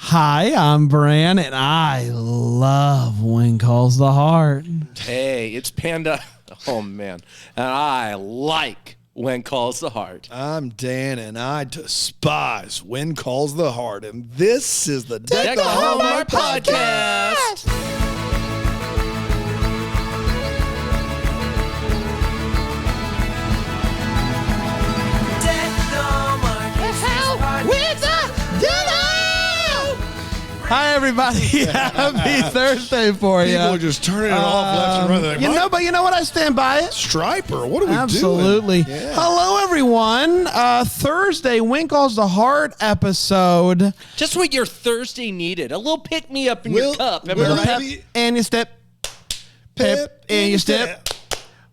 Hi, I'm Bran, and I love When Calls the Heart. Hey, it's Panda. Oh, man. And I like When Calls the Heart. I'm Dan, and I despise When Calls the Heart. And this is the Deck the Hallmark Podcast. Hi, everybody. Happy Thursday for you. People are just turning it off left and right. Like, But you know what? I stand by it. Striper, what are we Absolutely. doing? Yeah. Hello, everyone. Thursday, When Calls the Heart episode. Just what your Thursday needed. A little pick-me-up in your cup. Am I Will right? Pep and your step. Pep and your step.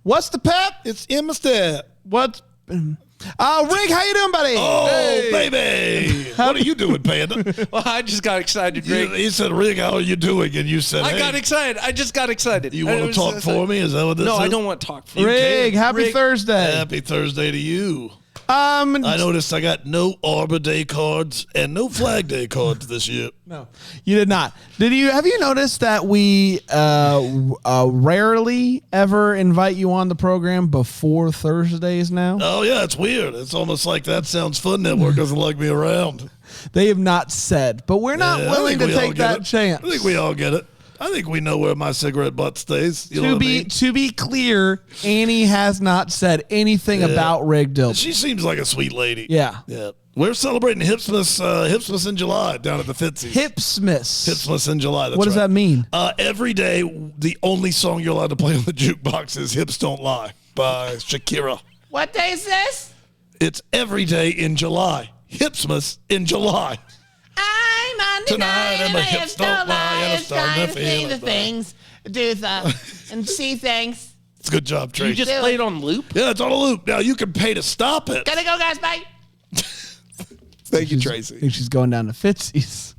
What's the pep? It's in my step. What's... Rick, how you doing, buddy? Oh, Hey. baby. What are you doing, Panda? Well, I just got excited, Rick. He said, Rick, how are you doing? And you said, I hey, got excited. I just got excited. you want to talk for me? Is that what this No, is? I don't want to talk for you. Rick, happy Rick. Thursday. Happy Thursday to you. I noticed I got no Arbor Day cards and no Flag Day cards this year. No, you did not. Have you noticed that we rarely ever invite you on the program before Thursdays now? Oh, yeah, it's weird. It's almost like That Sounds Fun Network doesn't like me around. They have not said, but we're not Yeah, I willing think to we all take get that it. chance. I think we all get it. I think we know where my cigarette butt stays. You know what I mean? To be clear, Annie has not said anything about Rig Dilton. She seems like a sweet lady. Yeah. Yeah. We're celebrating Hipsmas in July down at the Fitzy's. Hipsmas. Hipsmas in July. That's What does right. that mean? Every day, the only song you're allowed to play on the jukebox is Hips Don't Lie by Shakira. What day is this? It's every day in July. Hipsmas in July. I'm on Tonight, and my hips don't lie, and I'm It's starting trying to to see feel the it. things, do the, and see things. It's a good job, Trey. You just played on loop? Yeah, it's on a loop. Now, you can pay to stop it. Gotta go, guys, bye. Thank you, I Tracy. think she's going down to Fitzy's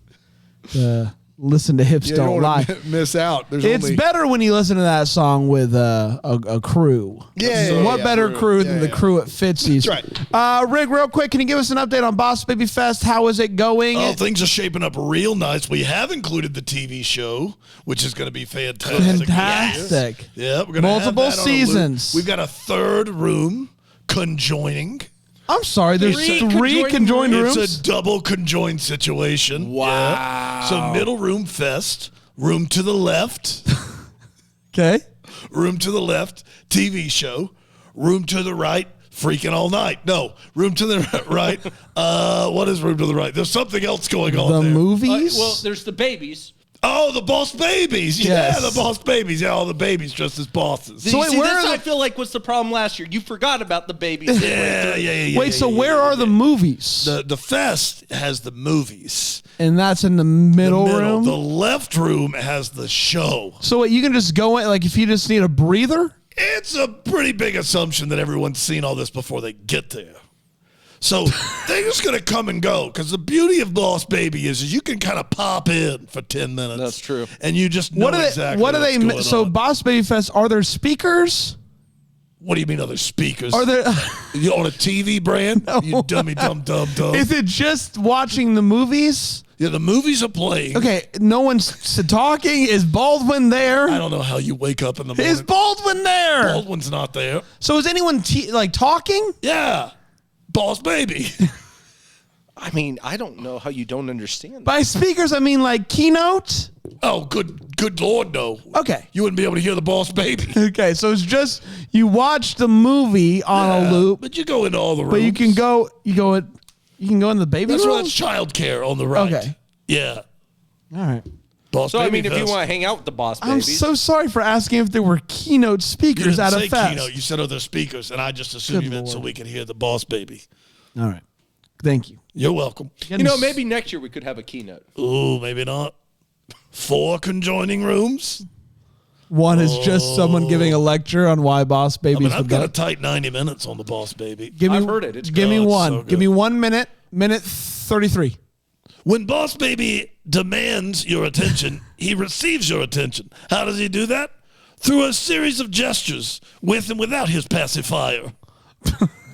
to listen to Hips Don't Lie. Miss out. There's It's only better when you listen to that song with a crew. Yeah, What yeah, better crew than the yeah. crew at Fitzy's? That's right. Rick, real quick, can you give us an update on Boss Baby Fest? How is it going? Oh, things are shaping up real nice. We have included the TV show, which is going to be fantastic. Fantastic. Yeah, we're going to Multiple have that on a loop. seasons. We've got a third room conjoining. I'm sorry, there's Three three conjoined rooms? It's a double conjoined situation. Wow. Yeah. So middle room fest, room to the left, Okay. room to the left, TV show, room to the right, freaking all night. No, room to the right. What is room to the right? There's something else going on The there. movies? Well, there's the babies. Oh, the boss babies. Yes. Yeah, the boss babies. Yeah, all the babies dressed as bosses. So wait, See, where this are I the- feel like was the problem last year. You forgot about the babies. yeah. Wait, so where are the movies? The fest has the movies. And that's in the middle room? The left room has the show. So wait, you can just go in, like if you just need a breather? It's a pretty big assumption that everyone's seen all this before they get there. So they're just going to come and go, because the beauty of Boss Baby is you can kind of pop in for 10 minutes. That's true. And you just know What are they? exactly What are what's they? going So on. Boss Baby Fest, are there speakers? What do you mean other speakers? Are there? You on a TV brand? No. You dummy dumb. Is it just watching the movies? Yeah, the movies are playing. Okay, no one's talking. Is Baldwin there? I don't know how you wake up in the morning. Is Baldwin there? Baldwin's not there. So is anyone talking? Yeah. Boss Baby. I mean, I don't know how you don't understand that. By speakers, I mean like keynote. Oh, good Lord, no. Okay. You wouldn't be able to hear the Boss Baby. Okay, so it's just you watch the movie on a loop, But you go into all the rooms. but you can go in the baby That's room. why it's childcare on the right. Okay. Yeah. All right. Boss So, I Baby mean, if you Fest. want to hang out with the boss I'm babies. so sorry for asking if there were keynote You speakers didn't at say a fest. keynote. You said other speakers, and I just assumed Good you meant so Lord. we could hear the Boss Baby. All right. Thank you. You're welcome. You know, maybe next year we could have a keynote. Ooh, maybe not. 4 conjoining rooms. One is just someone giving a lecture on why Boss I Baby's mean, the I've got a best. tight 90 minutes on the Boss Baby. I've heard it. It's give me good. It's one. so Give me good. 1 minute. Minute 33. When Boss Baby demands your attention, he receives your attention. How does he do that? Through a series of gestures, with and without his pacifier.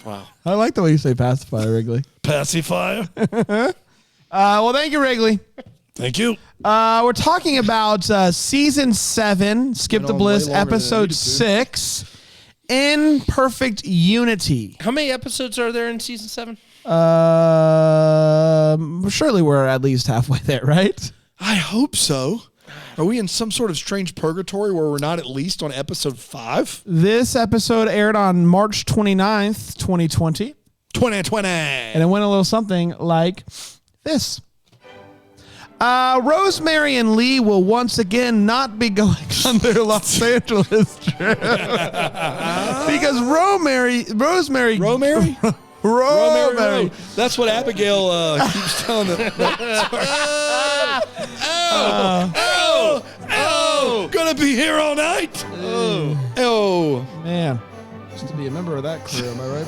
Wow. I like the way you say pacifier, Wrigley. Pacifier? Well, thank you, Wrigley. Thank you. We're talking about season 7, Skip the on Bliss, way longer than it episode needed to. 6, In Perfect Unity. How many episodes are there in season 7? Surely we're at least halfway there, right? I hope so. Are we in some sort of strange purgatory where we're not at least on episode 5? This episode aired on March 29th, 2020. 2020. And it went a little something like this. Rosemary and Lee will once again not be going on their Los Angeles trip. Because Rosemary? Romary? Romary. That's what Abigail keeps telling them. Gonna be here all night. Man. Just to be a member of that crew, am I right,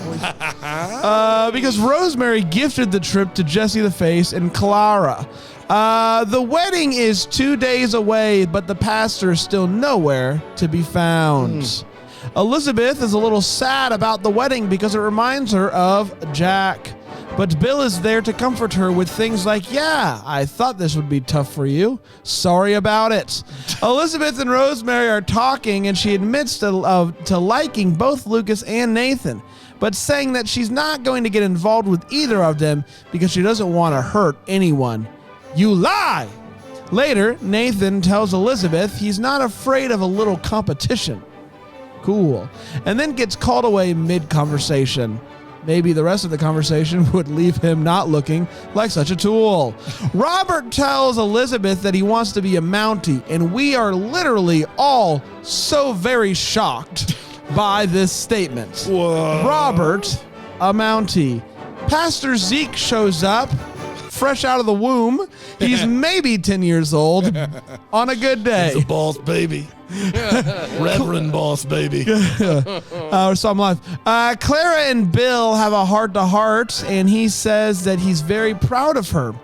boys? Because Rosemary gifted the trip to Jesse the Face and Clara. The wedding is 2 days away, but the pastor is still nowhere to be found. Elizabeth is a little sad about the wedding because it reminds her of Jack. But Bill is there to comfort her with things like, yeah, I thought this would be tough for you. Sorry about it. Elizabeth and Rosemary are talking, and she admits to liking both Lucas and Nathan, but saying that she's not going to get involved with either of them because she doesn't want to hurt anyone. You lie! Later, Nathan tells Elizabeth he's not afraid of a little competition. Cool. And then gets called away mid-conversation. Maybe the rest of the conversation would leave him not looking like such a tool. Robert tells Elizabeth that he wants to be a Mountie, and we are literally all so very shocked by this statement. Whoa. Robert, a Mountie. Pastor Zeke shows up, fresh out of the womb. He's maybe 10 years old on a good day. He's a boss baby. Reverend boss baby. Or something live. Clara and Bill have a heart-to-heart, and he says that he's very proud of her.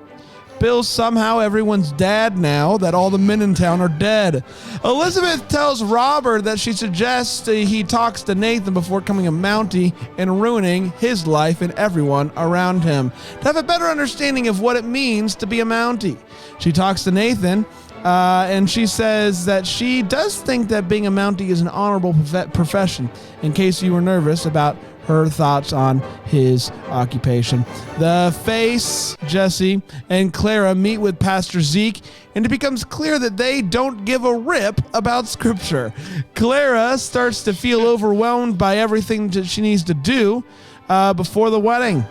Bill's somehow everyone's dad now that all the men in town are dead. Elizabeth tells Robert that she suggests he talks to Nathan before becoming a Mountie and ruining his life and everyone around him to have a better understanding of what it means to be a Mountie. She talks to Nathan, and she says that she does think that being a Mountie is an honorable profession, in case you were nervous about her thoughts on his occupation. The Face, Jesse, and Clara meet with Pastor Zeke, and it becomes clear that they don't give a rip about Scripture. Clara starts to feel overwhelmed by everything that she needs to do before the wedding.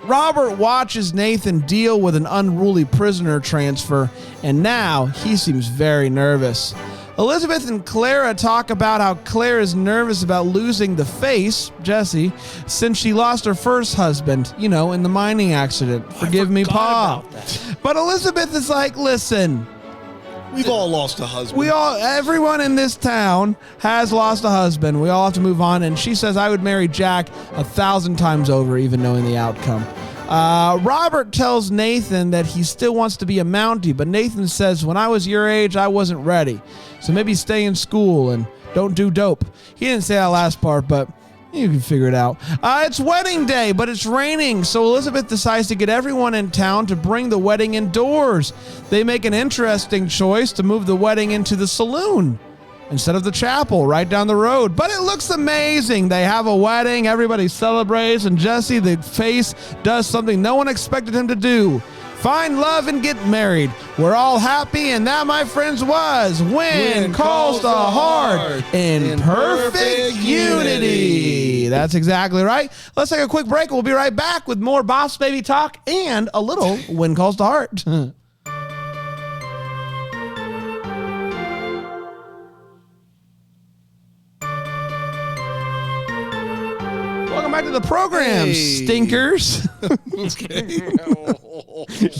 Robert watches Nathan deal with an unruly prisoner transfer, and now he seems very nervous. Elizabeth and Clara talk about how Claire is nervous about losing the Face, Jesse, since she lost her first husband, in the mining accident. Forgive me, Pa. But Elizabeth is like, listen, We've all lost a husband. everyone in this town has lost a husband. We all have to move on. And she says, I would marry Jack 1,000 times over, even knowing the outcome. Robert tells Nathan that he still wants to be a Mountie, but Nathan says, when I was your age, I wasn't ready. So maybe stay in school and don't do dope. He didn't say that last part, but you can figure it out. It's wedding day, but it's raining, so Elizabeth decides to get everyone in town to bring the wedding indoors. They make an interesting choice to move the wedding into the saloon instead of the chapel right down the road. But it looks amazing. They have a wedding, everybody celebrates, and Jesse, the Face, does something no one expected him to do. Find love and get married. We're all happy, and that, my friends, was When Calls the Heart in Perfect Unity. That's exactly right. Let's take a quick break. We'll be right back with more Boss Baby talk and a little When Calls the Heart. Welcome back to the program, stinkers.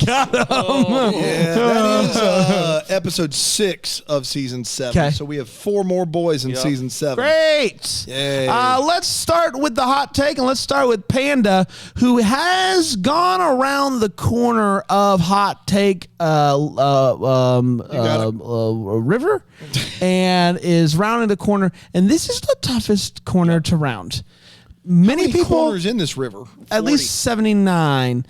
Got him. Yeah, that is episode 6 of season 7. Okay. So we have 4 more boys in season 7. Great. Yay. Let's start with the hot take, and let's start with Panda, who has gone around the corner of hot take river and is rounding the corner. And this is the toughest corner to round. many people corners in this river. at least 79.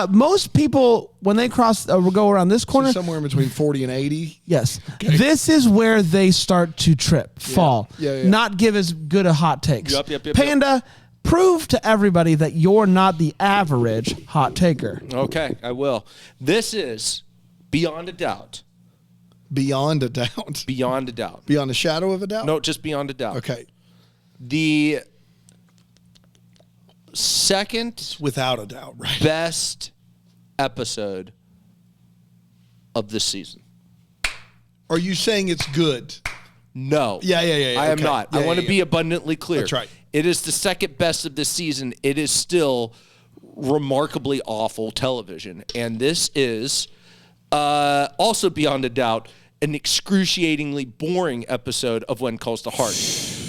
Most people when they cross go around this corner, Somewhere in between 40 and 80. yes, this is where they start to trip, fall, Yeah. not give as good a hot takes. Yep. Panda, prove to everybody that you're not the average hot taker. Okay, I will. This is beyond a doubt. Beyond a doubt. Beyond a doubt. Beyond a shadow of a doubt? No, just beyond a doubt. Okay. The second Without a doubt, right? best episode of this season. Are you saying it's good? No. Yeah. I am Okay. not. I Yeah, want to yeah, be yeah. abundantly clear. That's right. It is the second best of this season. It is still remarkably awful television. And this is also beyond a doubt an excruciatingly boring episode of When Calls the Heart.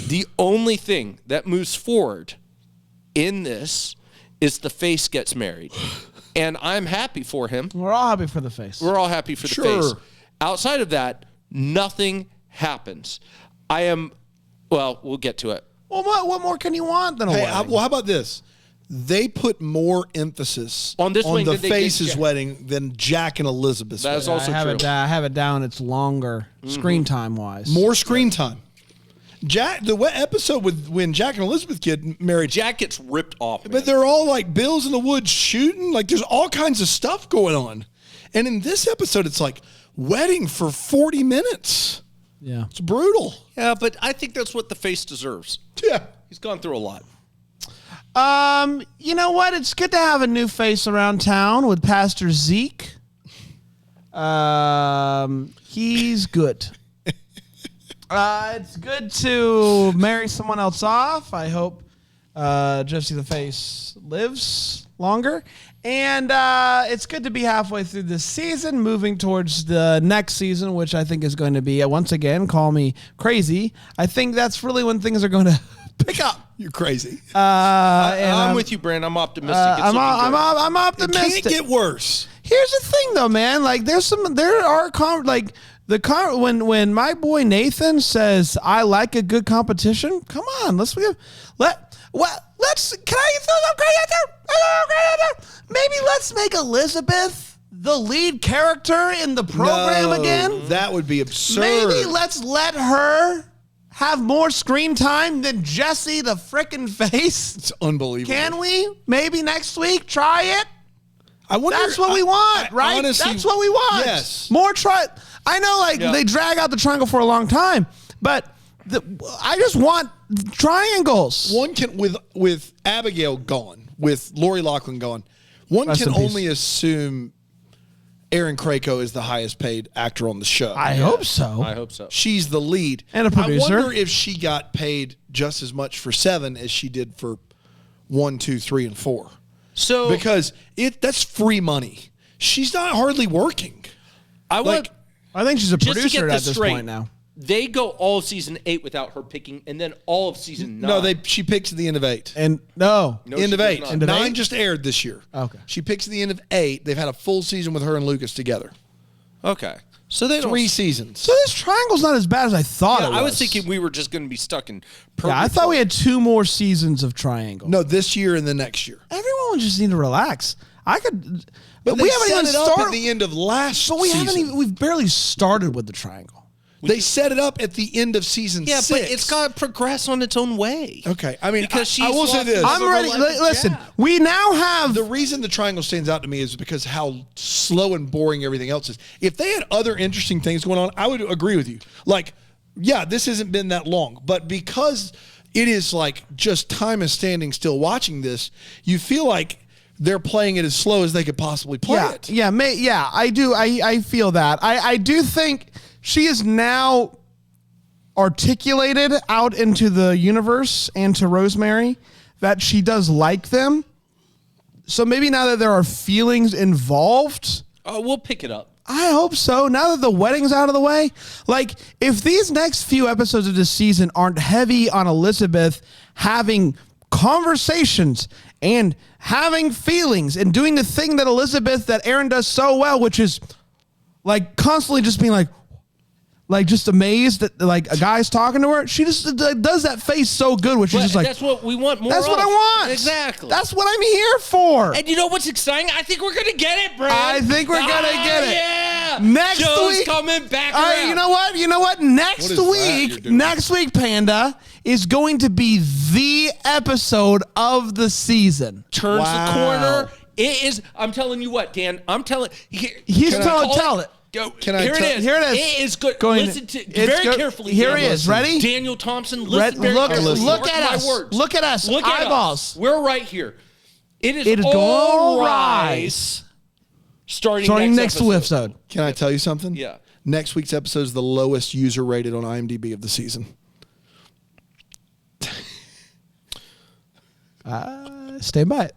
The only thing that moves forward in this is the face gets married. And I'm happy for him. We're all happy for the face. We're all happy for the Sure. face. Outside of that, nothing happens. We'll get to it. Well, what more can you want than a Hey, wedding? how about this? They put more emphasis On this wedding the than they did Face's Jack. wedding than Jack and Elizabeth's That's wedding. also I have true. it. I have it down. It's longer screen time wise. More screen time. Episode with when Jack and Elizabeth get married, Jack gets ripped off. but man. they're all like Bill's in the woods shooting. Like there's all kinds of stuff going on. And in this episode, it's like wedding for 40 minutes. Yeah. It's brutal. Yeah, but I think that's what the face deserves. Yeah. He's gone through a lot. You know what? It's good to have a new face around town with Pastor Zeke. He's good. It's good to marry someone else off. I hope Jesse the Face lives longer. And it's good to be halfway through this season, moving towards the next season, which I think is going to be, once again, call me crazy. I think that's really when things are going to pick up. You're crazy. I'm with you, Brand. I'm optimistic. I'm It optimistic. can't get worse. Here's the thing, though, man. Like, when my boy Nathan says I like a good competition. Come on, let's can I throw some credit out there? Maybe let's make Elizabeth the lead character in the program No, again. That would be absurd. Maybe let's let her have more screen time than Jesse the frickin' Face. It's unbelievable. Can we? Maybe next week try it. I wonder. That's what we want, I right? honestly- That's what we want. Yes. More I know, they drag out the triangle for a long time, but I just want triangles. One can with Abigail gone, with Lori Loughlin gone, one Rest can in peace. only assume Aaron Krakow is the highest paid actor on the show. I hope so. I hope so. She's the lead. And a producer. I wonder if she got paid just as much for 7 as she did for 1, 2, 3, and 4. So Because that's free money. She's not hardly working. I want I think she's a just to producer get at this this straight. point now. They go all of season 8 without her picking, and then all of season 9. No, she picks at the end of 8. And no. No, End she of does 8. not. End of 9 8? just aired this year. Okay. She picks at the end of 8. They've had a full season with her and Lucas together. Okay. So they 3 don't. seasons. So this triangle's not as bad as I thought Yeah, it was. I was thinking we were just going to be stuck in. Yeah, I thought we had 2 more seasons of triangle. No, this year and the next year. Everyone would just need to relax. I could. But we they haven't set even it up started. at the end of last But we season. haven't even. We've barely started with the triangle. They set it up at the end of season 6. but it's got to progress on its own way. Okay, I mean, Because she's I will say lost this. the I'm ready. life of Listen, Jack. we now have. The reason the triangle stands out to me is because how slow and boring everything else is. If they had other interesting things going on, I would agree with you. Like, yeah, this hasn't been that long, but because it is like just time is standing still watching this, you feel like they're playing it as slow as they could possibly play it. Yeah, I do. I feel that. I do think she is now articulated out into the universe and to Rosemary that she does like them. So maybe now that there are feelings involved, We'll pick it up. I hope so. Now that the wedding's out of the way, like if these next few episodes of this season aren't heavy on Elizabeth having conversations and having feelings and doing the thing that Aaron does so well, which is like constantly just being like, like just amazed that like a guy's talking to her. She just does that face so good, which is just like that's what we want more. That's what I of. want. Exactly. That's what I'm here for. And you know what's exciting? I think we're gonna get it, Brad. I think we're gonna get it. Yeah. Next Joe's week, coming back all right, around. you know what? You know what? Next What is that week, you're doing? next week, Panda is going to be the episode of the season. Turns Wow. the corner. It is. I'm telling you what, Dan. I'm telling. He's tell it. Go. Can I Here tell- it is. Here it is. It is good. Going- Listen to it's very go- carefully. Here Dan. he is. Listen. Ready? Daniel Thompson. Listen Red, very look carefully. look Mark at my us. words. Look at us. Look at Eyeballs. us. We're right here. It is It is all gonna rise. Starting next episode. episode. Can I tell you something? Yeah. Next week's episode is the lowest user rated on IMDb of the season. Stay by it.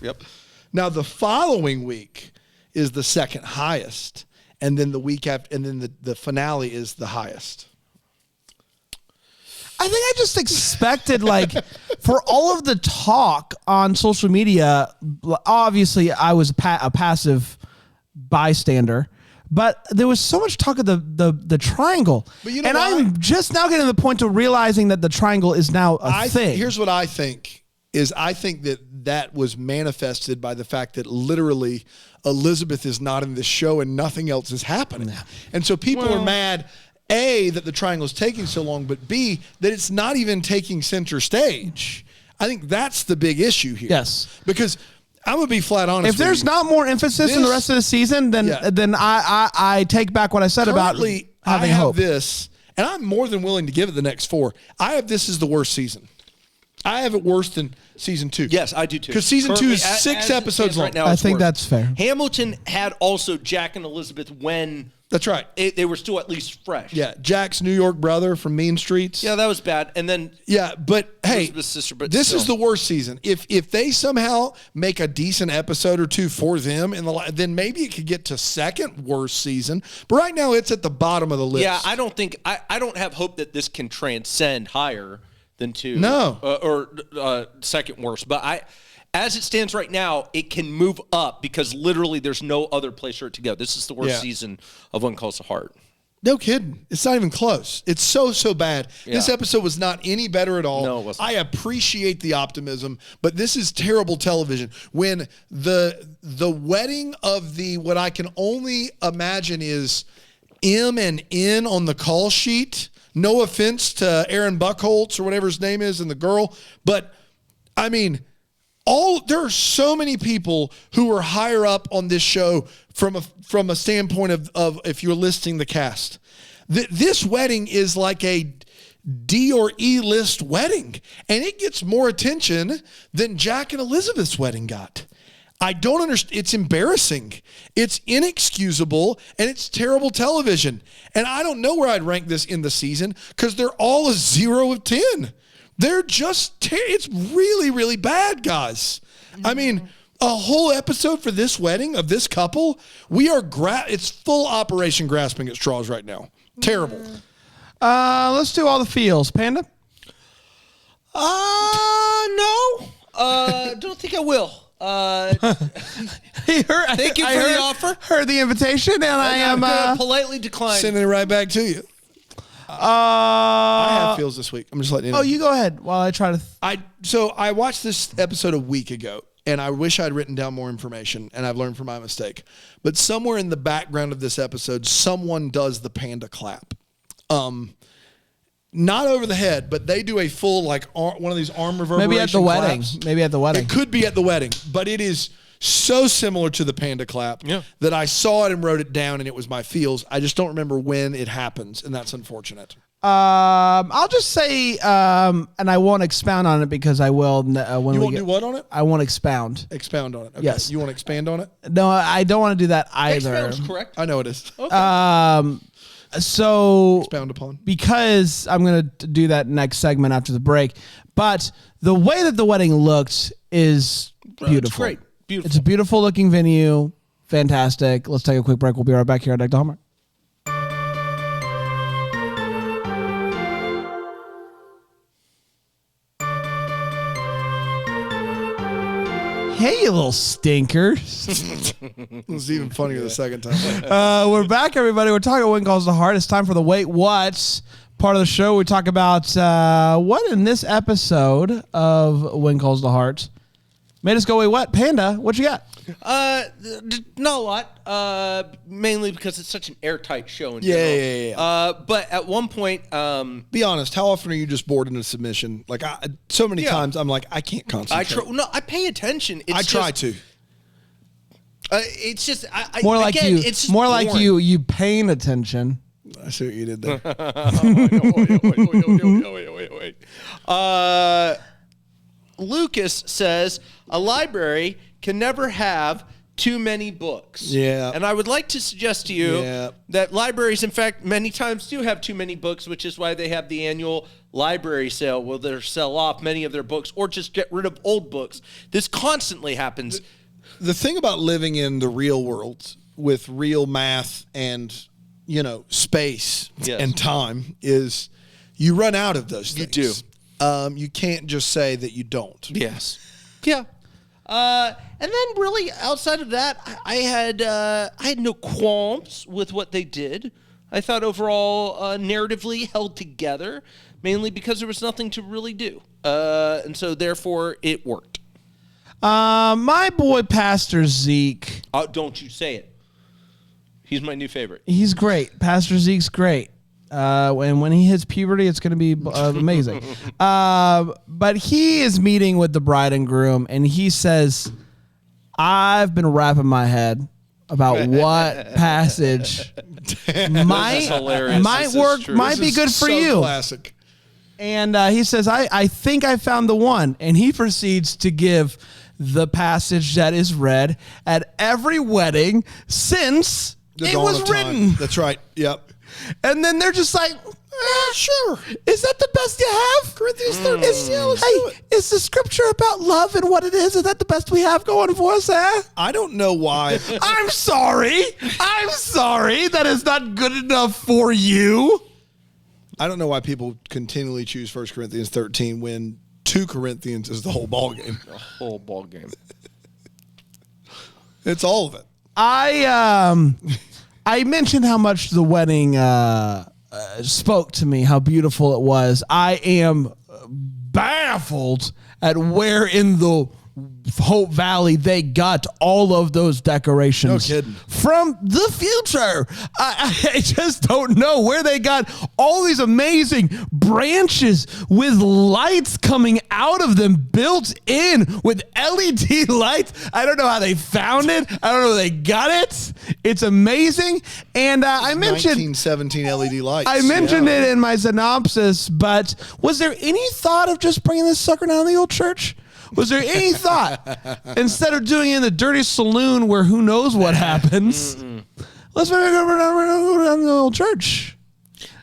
Yep. Now the following week is the second highest, and then the week after, and then the finale is the highest. I think I just expected, like, for all of the talk on social media, obviously I was a passive bystander, but there was so much talk of the triangle. But you know and why? I'm just now getting to the point of realizing that the triangle is now a thing. Here's what I think is I think that was manifested by the fact that literally Elizabeth is not in this show and nothing else is happening. And so people are mad, A, that the triangle is taking so long, but B, that it's not even taking center stage. I think that's the big issue here. Yes. Because I'm going to be flat honest If there's with you. not more emphasis in the This- rest of the season, then Yeah. then I take back what I said Currently, about having I have hope. this, and I'm more than willing to give it the next 4. I have this as the worst season. I have it worse than season 2. Yes, I do too. Because season 2 is Currently, 6 as it episodes stands long. right now, I it's think worse. that's fair. Hamilton had also Jack and Elizabeth when That's right. they were still at least fresh. Yeah, Jack's New York brother from Mean Streets. Yeah, that was bad. And then Yeah, but hey, Elizabeth's sister, but this still. is the worst season. If they somehow make a decent episode or 2 for them, then maybe it could get to second worst season. But right now, it's at the bottom of the list. yeah, I don't think I don't have hope that this can transcend higher than 2. No. or second worst. But as it stands right now, it can move up because literally there's no other place for it to go. This is the worst Yeah. season of One Calls to Heart. No kidding. It's not even close. It's so bad. This Yeah. episode was not any better at all. No, it wasn't. I appreciate the optimism, but this is terrible television. When the wedding of the what I can only imagine is M and N on the call sheet. No offense to Aaron Buckholtz or whatever his name is and the girl, but I mean, there are so many people who are higher up on this show from a standpoint of if you're listing the cast. This wedding is like a D or E list wedding, and it gets more attention than Jack and Elizabeth's wedding got. I don't understand. It's embarrassing. It's inexcusable, and it's terrible television. And I don't know where I'd rank this in the season because they're all a 0 of 10. They're just, it's really, really bad, guys. I mean, a whole episode for this wedding of this couple, it's full Operation Grasping at Straws right now. Terrible. Let's do all the feels. Panda? No. Don't think I will. Thank you for the offer. Heard the invitation, and I am. I'm gonna politely decline. Sending it right back to you. I have feels this week. I'm just letting you know. Oh, you go ahead while I try to. So I watched this episode a week ago, and I wish I'd written down more information, and I've learned from my mistake. But somewhere in the background of this episode, someone does the panda clap. Not over the head, but they do a full one of these arm reverberation Maybe at the wedding. claps. Maybe at the wedding. It could be at the wedding, but it is so similar to the panda clap that I saw it and wrote it down, and it was my feels. I just don't remember when it happens, and that's unfortunate. I'll just say, and I won't expound on it because I will when You we won't get. do what on it? I won't expound. Expound on it. Okay. Yes. You want to expand on it? No, I don't want to do that either. Expound's correct. I know it is. So Expound upon. because I'm going to do that next segment after the break, but the way that the wedding looked is beautiful. It's great. Beautiful. It's a beautiful looking venue. Fantastic. Let's take a quick break. We'll be right back here at Deck to Hallmark. Hey, you little stinker. It was even funnier the second time. We're back, everybody. We're talking about When Calls the Heart. It's time for the Wait What part of the show. We talk about what in this episode of When Calls the Heart made us go, wait, what? Panda, what you got? Not a lot. Mainly because it's such an airtight show. In Yeah. But at one point, Be honest. How often are you just bored in a submission? Like so many times, I'm like, I can't concentrate. I pay attention. I try to. It's just More like again, you. It's just More like boring. you paying attention. I see what you did there. Wait. Lucas says a library can never have too many books. Yeah. And I would like to suggest to you Yeah. that libraries, in fact, many times do have too many books, which is why they have the annual library sale where they sell off many of their books or just get rid of old books. This constantly happens. The thing about living in the real world with real math and, space Yes. and time is you run out of those things. You do. You can't just say that you don't. Yes. Yeah. And then really outside of that, I had no qualms with what they did. I thought overall narratively held together, mainly because there was nothing to really do. And so therefore it worked. My boy, Pastor Zeke. Don't you say it. He's my new favorite. He's great. Pastor Zeke's great. And when he hits puberty, it's going to be amazing. But he is meeting with the bride and groom, and he says, I've been wrapping my head about what passage might hilarious. might This is work, true. might This be is good for so you. Classic. And he says, I think I found the one. And he proceeds to give the passage that is read at every wedding since The it dawn was of time. written. That's right. Yep. And then they're just like, sure. Is that the best you have? Corinthians 13. Is the scripture about love and what it is? Is that the best we have going for us, eh? I don't know why. I'm sorry. That is not good enough for you. I don't know why people continually choose 1 Corinthians 13 when 2 Corinthians is the whole ball game. The whole ball game. It's all of it. I mentioned how much the wedding spoke to me, how beautiful it was. I am baffled at where in the Hope Valley they got all of those decorations. No kidding. From the future. I just don't know where they got all these amazing branches with lights coming out of them built in with LED lights. I don't know how they found it. I don't know how they got it. It's amazing. And I mentioned 1917 LED lights. I mentioned it in my synopsis, but was there any thought of just bringing this sucker down to the old church? Was there any thought, instead of doing it in the dirty saloon where who knows what happens, let's go down to the old church?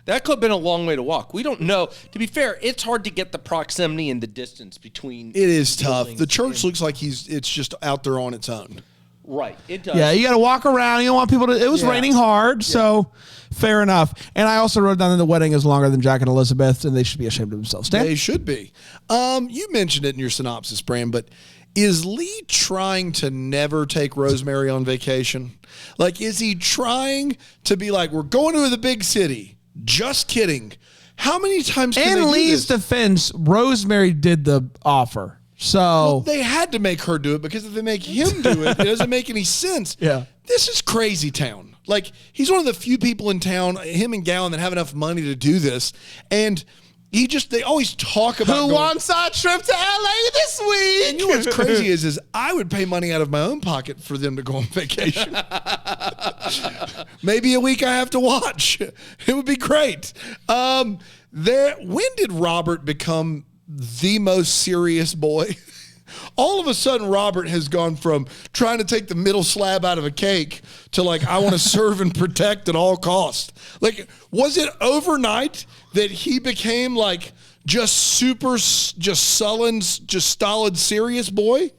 That could have been a long way to walk. We don't know. To be fair, it's hard to get the proximity and the distance between. It is tough. buildings The church and- looks like it's just out there on its own. Right. It does. Yeah, you got to walk around. You don't want people to. It was raining hard, so fair enough. And I also wrote down that the wedding is longer than Jack and Elizabeth, and they should be ashamed of themselves. Dan? They should be. You mentioned it in your synopsis, Bram, but is Lee trying to never take Rosemary on vacation? Like, is he trying to be like, we're going to the big city? Just kidding. How many times can they In do Lee's this? defense, Rosemary did the offer. So They had to make her do it because if they make him do it, it doesn't make any sense. Yeah. This is crazy town. Like, he's one of the few people in town, him and Gowan, that have enough money to do this. And they always talk about who going- wants our trip to LA this week? And you know what's crazy is I would pay money out of my own pocket for them to go on vacation. Maybe a week I have to watch. It would be great. When did Robert become the most serious boy? All of a sudden, Robert has gone from trying to take the middle slab out of a cake to like, I want to serve and protect at all costs. Like, was it overnight that he became like just sullen, just stolid, serious boy?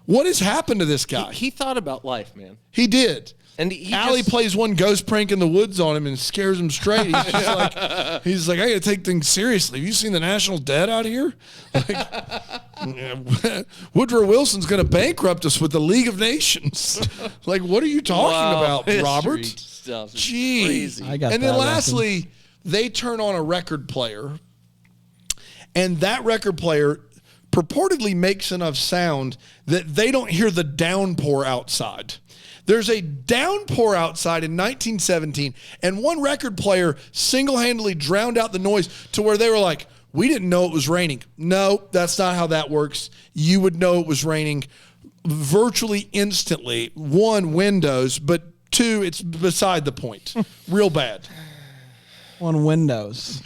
What has happened to this guy? He thought about life, man. He did. And he Allie just- plays one ghost prank in the woods on him and scares him straight. He's just like, I got to take things seriously. Have you seen the national debt out here? Like, Woodrow Wilson's going to bankrupt us with the League of Nations. Like, what are you talking about, history Robert? stuff is Jeez. crazy. I got And that then reckon. lastly, they turn on a record player, and that record player purportedly makes enough sound that they don't hear the downpour outside. There's a downpour outside in 1917, and one record player single-handedly drowned out the noise to where they were like, we didn't know it was raining. No, that's not how that works. You would know it was raining virtually instantly. One, windows, but two, it's beside the point. Real bad. On Windows.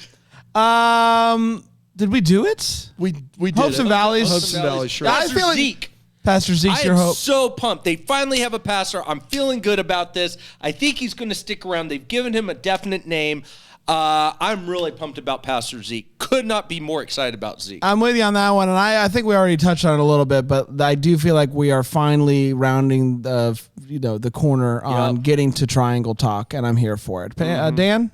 Did we do it? We did Hopes it. and Valleys. Hopes and Valleys, sure. I Pastor feel like- Zeke. Pastor Zeke's I your am hope. so pumped. They finally have a passer. I'm feeling good about this. I think he's going to stick around. They've given him a definite name. I'm really pumped about Pastor Zeke. Could not be more excited about Zeke. I'm with you on that one, and I think we already touched on it a little bit, but I do feel like we are finally rounding the corner on getting to Triangle Talk, and I'm here for it. Dan,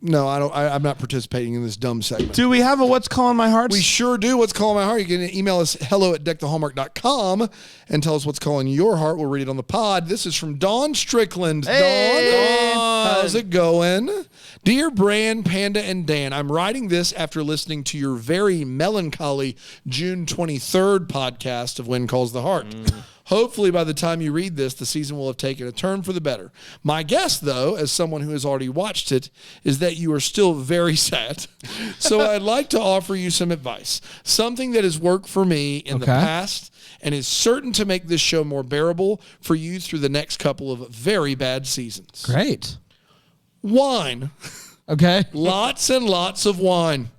No, I don't. I'm not participating in this dumb segment. do we have a What's Calling My Heart? We sure do. What's calling my heart? You can email us hello@deckthehallmark.com and tell us what's calling your heart. We'll read it on the pod. This is from Dawn Strickland. Hey. Dawn, how's it going? Dear Bran, Panda, and Dan, I'm writing this after listening to your very melancholy June 23rd podcast of When Calls the Heart. Hopefully, by the time you read this, the season will have taken a turn for the better. My guess, though, as someone who has already watched it, is that you are still very sad. So I'd like to offer you some advice. Something that has worked for me in the past and is certain to make this show more bearable for you through the next couple of very bad seasons. Great. Wine. Okay. Lots and lots of wine.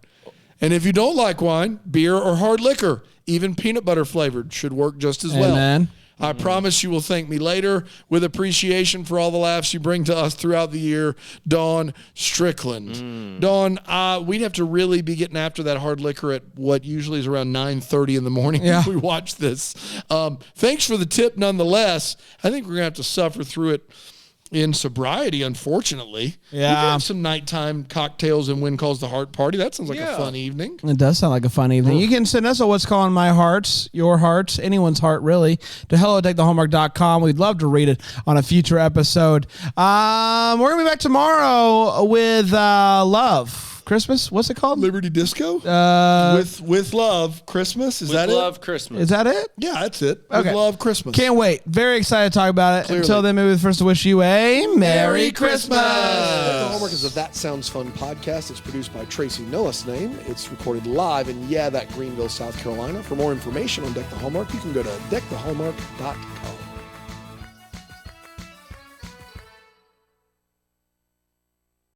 And if you don't like wine, beer or hard liquor, even peanut butter flavored, should work just as well. Amen. I promise you will thank me later with appreciation for all the laughs you bring to us throughout the year, Dawn Strickland. Dawn, we'd have to really be getting after that hard liquor at what usually is around 9:30 in the morning Yeah. if we watch this. Thanks for the tip nonetheless. I think we're going to have to suffer through it in sobriety, unfortunately. Yeah. We can have some nighttime cocktails and When Calls the Heart party. That sounds like a fun evening. It does sound like a fun evening. You can send us a What's Calling My Heart, your heart, anyone's heart really, to hello@deckthehallmark.com. We'd love to read it on a future episode. We're going to be back tomorrow with Love. Christmas? What's it called? Liberty Disco? With Love, Christmas? Is that With it? Love Christmas. Is that it? Yeah, that's it. Okay. With Love, Christmas. Can't wait. Very excited to talk about it. Clearly. Until then, maybe first to wish you a Merry Christmas. The Hallmark is a That Sounds Fun podcast. It's produced by Tracy Noah's name. It's recorded live in, that Greenville, South Carolina. For more information on Deck the Hallmark, you can go to deckthehallmark.com.